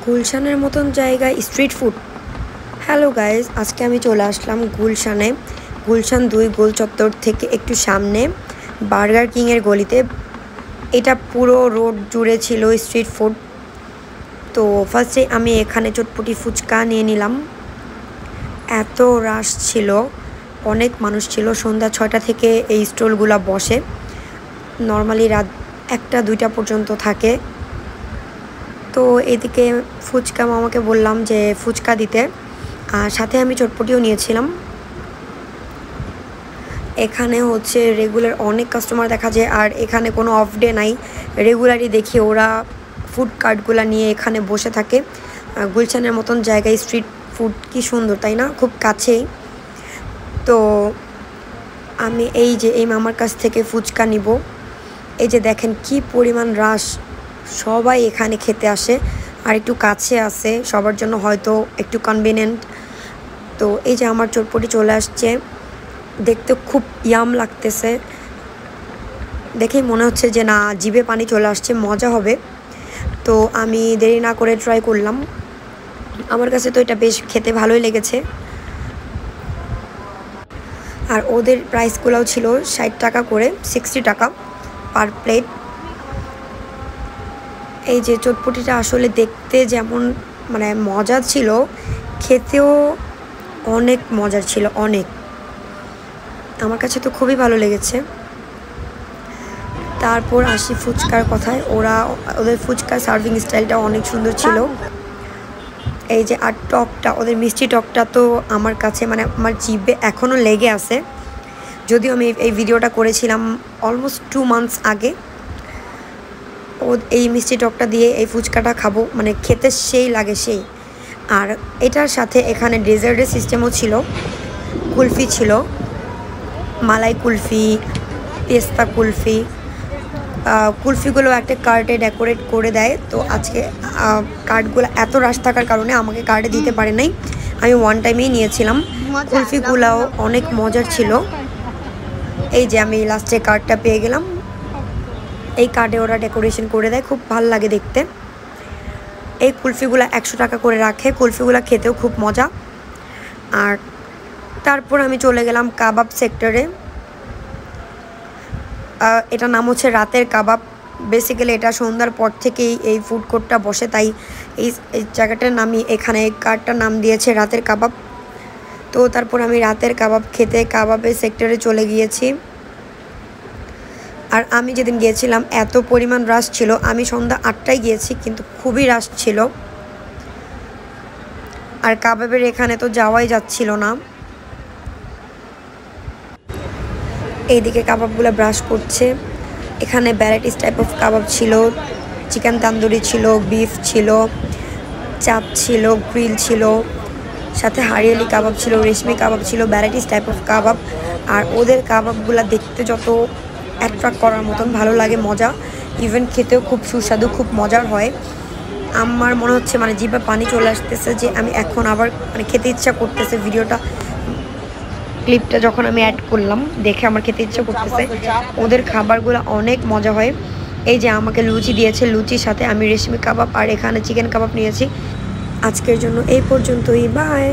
গুলশানের মতন জায়গায় স্ট্রিট ফুড। হ্যালো গাইজ, আজকে আমি চলে আসলাম গুলশানে। গুলশান 2 গোল চত্বর থেকে একটু সামনে বার্গার কিংয়ের গলিতে। এটা পুরো রোড জুড়ে ছিল স্ট্রিট ফুড। তো ফার্স্টে আমি এখানে চটপটি ফুচকা নিয়ে নিলাম। এত রাশ ছিল, অনেক মানুষ ছিল। সন্ধ্যা 6টা থেকে এই স্টলগুলো বসে, নর্মালি রাত 1টা-2টা পর্যন্ত থাকে। তো এদিকে ফুচকা মামাকে বললাম যে ফুচকা দিতে, আর সাথে আমি চটপটিও নিয়েছিলাম। এখানে হচ্ছে রেগুলার অনেক কাস্টমার দেখা যায়, আর এখানে কোনো অফ ডে নাই। রেগুলারই দেখি ওরা ফুড কার্টগুলো নিয়ে এখানে বসে থাকে। গুলশানের মতন জায়গায় স্ট্রিট ফুড কি সুন্দর, তাই না? খুব কাছেই। তো আমি এই মামার কাছ থেকে ফুচকা নিব। এই যে দেখেন কি পরিমাণ রাশ, সবাই এখানে খেতে আসে, আর একটু কাছে আসে সবার জন্য হয়তো একটু কনভিনিয়েন্ট। তো এই যে আমার চটপটি চলে আসছে, দেখতে খুব ইয়াম লাগতেছে। দেখেই মনে হচ্ছে যে না, জিভে পানি চলে আসছে, মজা হবে। তো আমি দেরি না করে ট্রাই করলাম। আমার কাছে তো এটা বেশ খেতে ভালোই লেগেছে। আর ওদের প্রাইসগুলোও ছিল 60 টাকা করে, 60 টাকা পার প্লেট। এই যে চটপটিটা আসলে দেখতে যেমন মানে মজা ছিল, খেতেও অনেক মজার ছিল, অনেক। আমার কাছে তো খুবই ভালো লেগেছে। তারপর আসি ফুচকার কথায়। ওদের ফুচকার সার্ভিং স্টাইলটা অনেক সুন্দর ছিল। এই যে আর টকটা, ওদের মিষ্টি টকটা তো আমার কাছে মানে আমার জিভে এখনও লেগে আছে। যদিও আমি এই ভিডিওটা করেছিলাম অলমোস্ট 2 মান্থস আগে। এই মিষ্টি টকটা দিয়ে এই ফুচকাটা খাবো, মানে খেতে সেই লাগে সেই। আর এটার সাথে এখানে ডেজার্টের সিস্টেমও ছিল। কুলফি ছিল, মালাই কুলফি, পেস্তা কুলফি। কুলফিগুলো একটা কার্টে ডেকোরেট করে দেয়। তো আজকে কার্ডগুলো এত রাশ থাকার কারণে আমাকে কার্ডে দিতে পারে নাই, আমি ওয়ান টাইমেই নিয়েছিলাম। কুলফিগুলোও অনেক মজার ছিল। এই যে আমি লাস্টে কার্ডটা পেয়ে গেলাম। এই কার্ডে ওরা ডেকোরেশন করে দেয়, খুব ভালো লাগে দেখতে। এই কুলফিগুলো 100 টাকা করে রাখে। কুলফিগুলো খেতেও খুব মজা। আর তারপর আমি চলে গেলাম কাবাব সেক্টরে। এটা নাম হচ্ছে রাতের কাবাব। বেসিক্যালি এটা সন্ধ্যার পর থেকেই এই ফুড কোর্টটা বসে, তাই এই জায়গাটার নামই, এখানে কার্টটার নাম দিয়েছে রাতের কাবাব। তো তারপর আমি রাতের কাবাব খেতে কাবাবের সেক্টরে চলে গিয়েছি। আর আমি যেদিন গিয়েছিলাম এত পরিমাণ রাশ ছিল। আমি সন্ধ্যা 8টায় গিয়েছি, কিন্তু খুবই রাশ ছিল। আর কাবাবের এখানে তো যাওয়াই যাচ্ছিল না। এইদিকে কাবাবগুলো ব্রাশ করছে। এখানে ভ্যারাইটিস টাইপ অফ কাবাব ছিল। চিকেন তান্দুরি ছিল, বিফ ছিল, চাপ ছিল, গ্রিল ছিল, সাথে হারিয়ালি কাবাব ছিল, রেশমি কাবাব ছিল, ভ্যারাইটিস টাইপ অফ কাবাব। আর ওদের কাবাবগুলো দেখতে যত অ্যাট্রাক্ট করার মতন ভালো লাগে, মজা। ইভেন খেতেও খুব সুস্বাদু, খুব মজার হয়। আমার মনে হচ্ছে মানে জিভে পানি চলে আসতেছে যে আমি এখন আবার মানে খেতে ইচ্ছা করতেছে। ক্লিপটা যখন আমি অ্যাড করলাম দেখে আমার খেতে ইচ্ছা করতেছে। ওদের খাবারগুলো অনেক মজা হয়। এই যে আমাকে লুচি দিয়েছে, লুচির সাথে আমি রেশমি কাবাব আর এখানে চিকেন কাবাব নিয়েছি। আজকের জন্য এই পর্যন্তই, বাই।